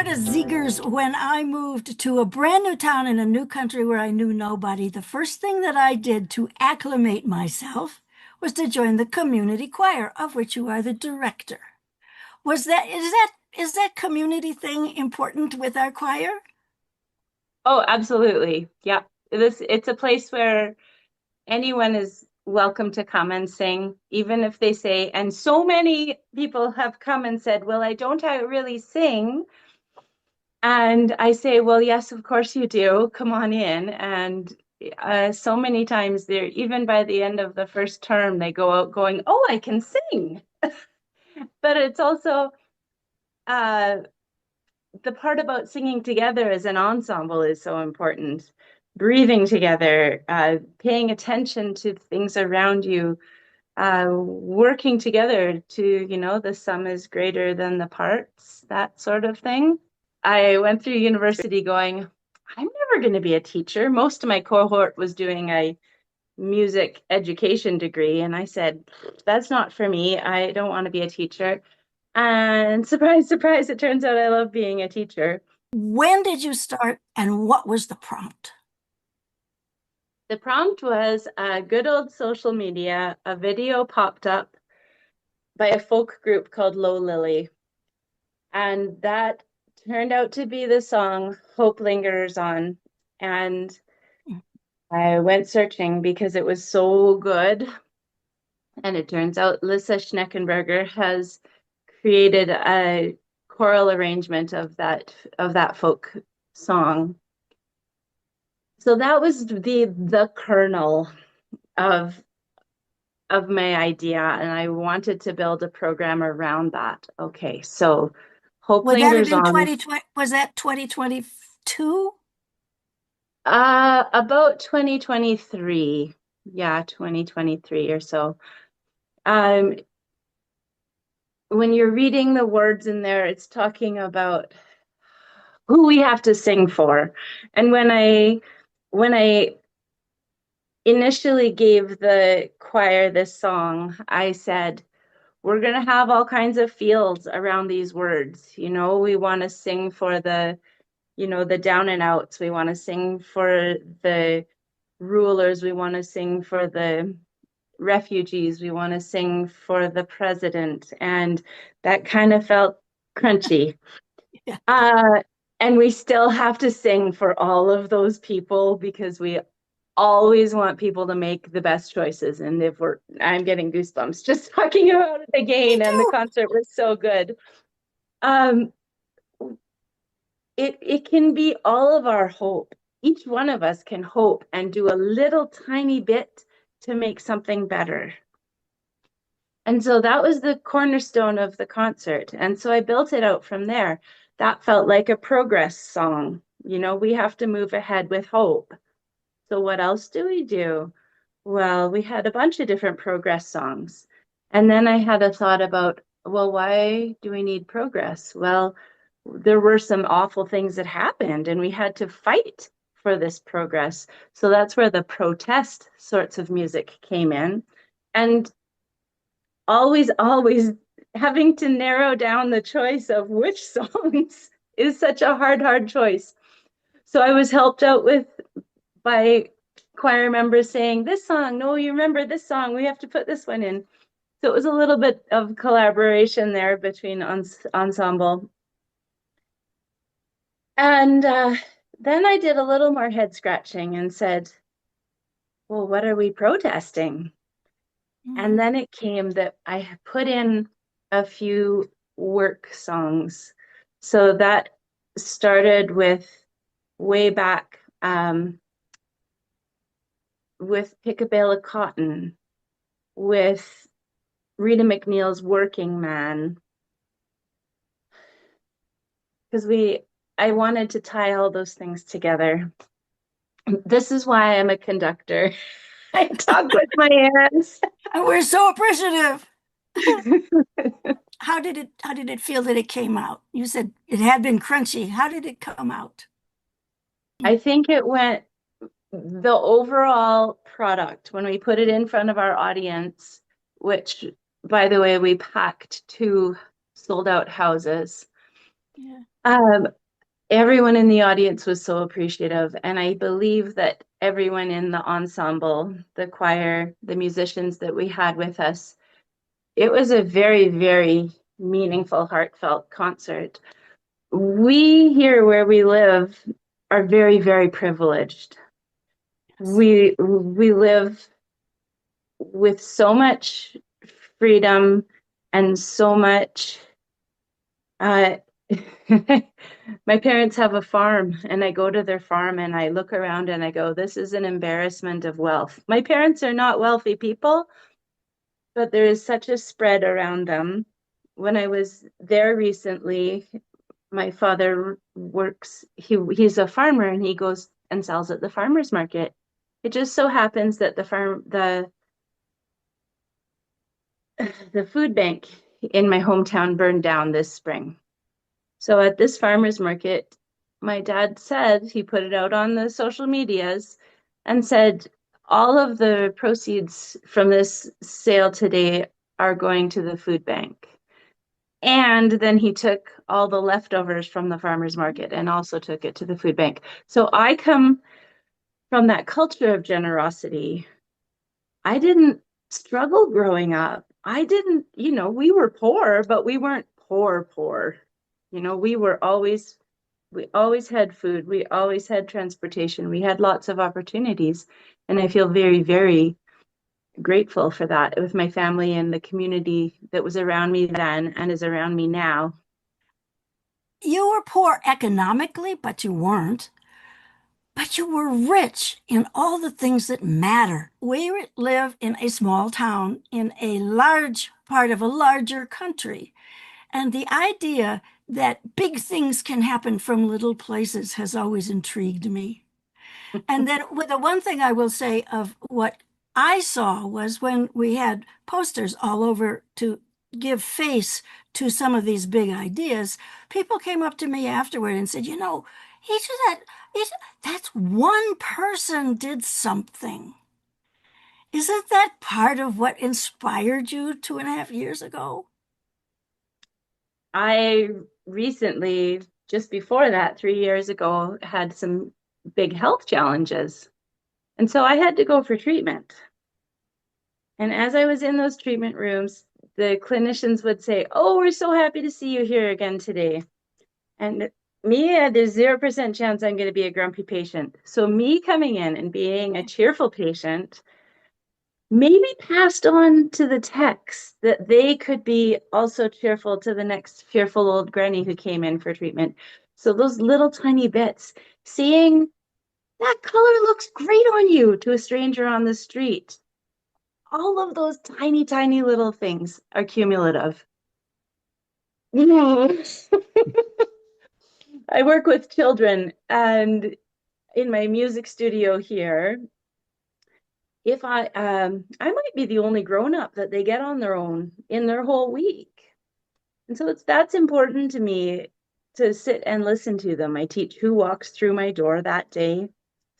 Marta Zeegers, when I moved to a brand new town in a new country where I knew nobody, the first thing that I did to acclimate myself was to join the community choir, of which you are the director. Is that community thing important with our choir? Oh, absolutely. Yeah. It's a place where anyone is welcome to come and sing, even if they say, and so many people have come and said, well, I don't really sing. And I say, well, yes, of course you do. Come on in. And so many times they're even by the end of the first term, they go out going, oh, I can sing. But it's also uh, the part about singing together as an ensemble is so important. Breathing together, paying attention to things around you, working together to, the sum is greater than the parts, that sort of thing. I went through university going, I'm never going to be a teacher. Most of my cohort was doing a music education degree. And I said, that's not for me. I don't want to be a teacher. And surprise, surprise, it turns out I love being a teacher. When did you start and what was the prompt? The prompt was good old social media. A video popped up by a folk group called Low Lily. And that turned out to be the song Hope Lingers On. And I went searching because it was so good. And it turns out Lissa Schneckenberger has created a choral arrangement of that folk song. So that was the kernel of of my idea, and I wanted to build a program around that. Okay, so Hope Would that have Lingers been On. 2020? Was that 2022? About 2023. Yeah, 2023 or so. Um, when you're reading the words in there, it's talking about who we have to sing for. And when I initially gave the choir this song, I said, we're going to have all kinds of fields around these words. We want to sing for the down and outs. We want to sing for the rulers. We want to sing for the refugees. We want to sing for the president. And that kind of felt crunchy. Yeah. Uh, and we still have to sing for all of those people because we always want people to make the best choices. And I'm getting goosebumps just talking about it Me again. And the too. concert was so good. Um, it can be all of our hope. Each one of us can hope and do a little tiny bit to make something better. And so that was the cornerstone of the concert. And so I built it out from there. That felt like a progress song. We have to move ahead with hope. So what else do we do? Well, we had a bunch of different progress songs. And then I had a thought about, well, why do we need progress? Well, there were some awful things that happened and we had to fight for this progress. So that's where the protest sorts of music came in. And always having to narrow down the choice of which songs is such a hard choice. So I was helped out by choir members saying, this song, no, you remember this song, we have to put this one in. So it was a little bit of collaboration there between ensemble. And then I did a little more head scratching and said, well, what are we protesting? And Mhm. then it came that I put in a few work songs. So that started with way back with Pick a Bale of Cotton, with Rita McNeil's Working Man, because I wanted to tie all those things together. This is why I'm a conductor. I talk with my hands. And we're so appreciative. How did it feel that it came out? You said it had been crunchy. How did it come out? I think it went the overall product when we put it in front of our audience, which by the way, we packed two sold out houses. Yeah. Um, Everyone in the audience was so appreciative, and I believe that everyone in the ensemble, the choir, the musicians that we had with us, it was a very, very meaningful, heartfelt concert. We here where we live are very, very privileged. We live with so much freedom and so much uh, my parents have a farm, and I go to their farm and I look around and I go, this is an embarrassment of wealth. My parents are not wealthy people, but there is such a spread around them. When I was there recently, my father works, he's a farmer and he goes and sells at the farmer's market. It just so happens that the food bank in my hometown burned down this spring. So at this farmer's market, my dad said, he put it out on the social medias and said, all of the proceeds from this sale today are going to the food bank. And then he took all the leftovers from the farmer's market and also took it to the food bank. So I come from that culture of generosity. I didn't struggle growing up. I didn't, we were poor, but we weren't poor, poor. We always had food. We always had transportation. We had lots of opportunities. And I feel very, very grateful for that with my family and the community that was around me then and is around me now. You were poor economically, but you weren't. But you were rich in all the things that matter. We live in a small town in a large part of a larger country. And the idea that big things can happen from little places has always intrigued me. And then, with the one thing I will say of what I saw was when we had posters all over to give face to some of these big ideas, people came up to me afterward and said, each of that, each, that's one person did something. Isn't that part of what inspired you 2.5 years ago? I recently, just before that, 3 years ago, had some big health challenges. And so I had to go for treatment. And as I was in those treatment rooms, the clinicians would say, oh, we're so happy to see you here again today. And there's 0% chance I'm going to be a grumpy patient. So me coming in and being a cheerful patient maybe passed on to the techs that they could be also cheerful to the next fearful old granny who came in for treatment. So those little tiny bits, seeing that color looks great on you to a stranger on the street. All of those tiny, tiny little things are cumulative. I work with children, and in my music studio here, if I might be the only grown up that they get on their own in their whole week. And so that's important to me to sit and listen to them. I teach who walks through my door that day. If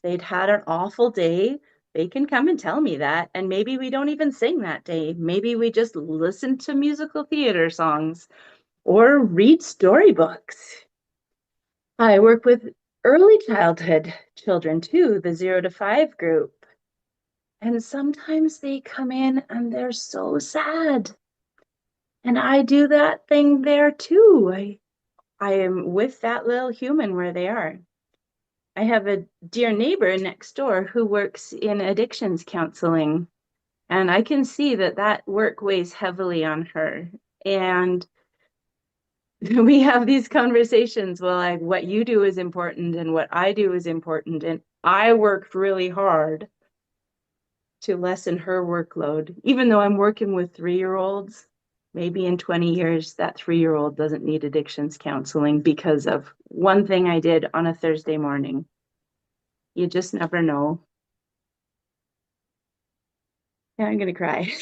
they'd had an awful day, they can come and tell me that. And maybe we don't even sing that day. Maybe we just listen to musical theater songs or read storybooks. I work with early childhood children too, the 0 to 5 group. And sometimes they come in and they're so sad. And I do that thing there too. I am with that little human where they are. I have a dear neighbor next door who works in addictions counseling, and I can see that work weighs heavily on her. And we have these conversations. Well, what you do is important, and what I do is important. And I worked really hard to lessen her workload, even though I'm working with 3-year-olds. Maybe in 20 years, that 3-year-old doesn't need addictions counseling because of one thing I did on a Thursday morning. You just never know. Yeah, I'm going to cry.